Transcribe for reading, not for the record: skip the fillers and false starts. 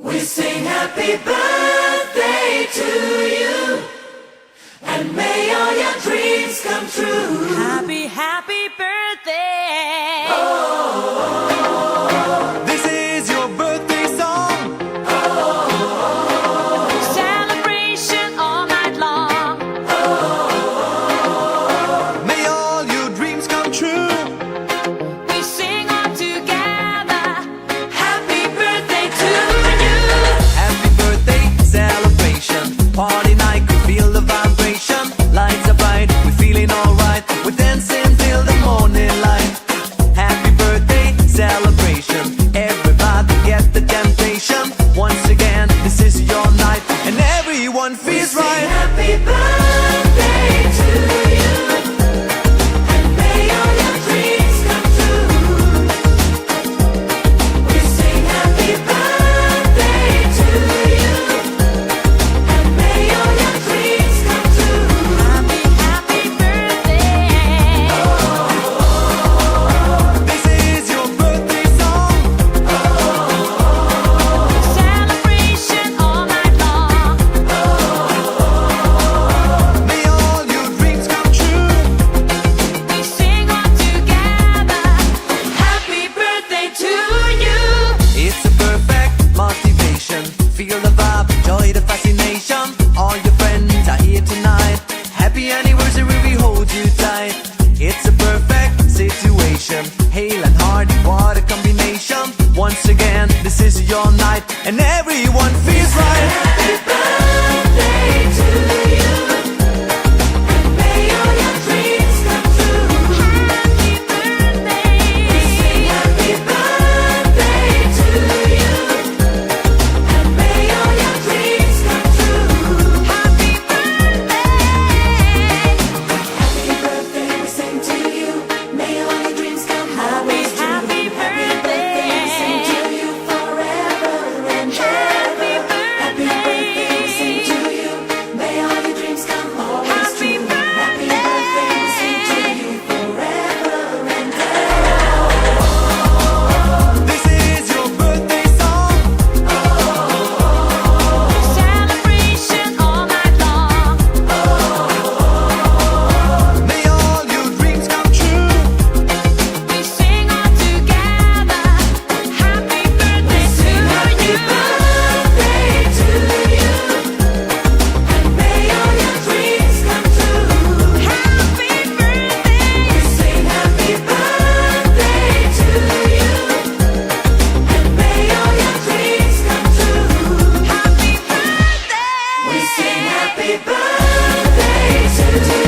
We sing happy birthday to you, and may all your dreams come true. Happy, happy birthday. This is your birthday song. Celebration all night long. May all your dreams come true. We sing all together. Happy birthday to you. Happy birthday celebration. Party night, we feel the vibration. Lights are bright, we're feeling alright. We're dancing till the morning light. Happy birthday celebration. Everybody get the temptation. Once again, this is your night, and everyone feels Sing right. happy birthday to you, and may all your dreams come true. We sing happy birthday to you, and may all your dreams come true. Happy, happy birthday. This is your birthday song. Celebration all night long. May all your dreams come true. We sing all together. Happy birthday to you. It's a perfect motivation. Feel the vibe, enjoy the fascination. All your friends are here tonight. Happy anniversary, we hold you tight. It's a perfect situation. Hale and Hardy, what a combination. Once again, this is your night, and everyone feels right. Happy birthday to you, and may all your dreams come true. Happy birthday. We sing happy birthday to you, and may all your dreams come true. Happy birthday. Happy birthday, we sing to you. May all your dreams come always true. Happy birthday. We sing to you forever and ever. Happy birthday, we sing to you. May all your dreams come always Happy true. Happy birthday, we sing to you forever and This is your birthday song. Celebration all night long. May all your dreams come true. We sing all together. Happy birthday to you. birthday to you, and may all your dreams come true. Happy birthday. We sing happy birthday to you, and may all your dreams come true. Happy birthday. We sing happy birthday to you.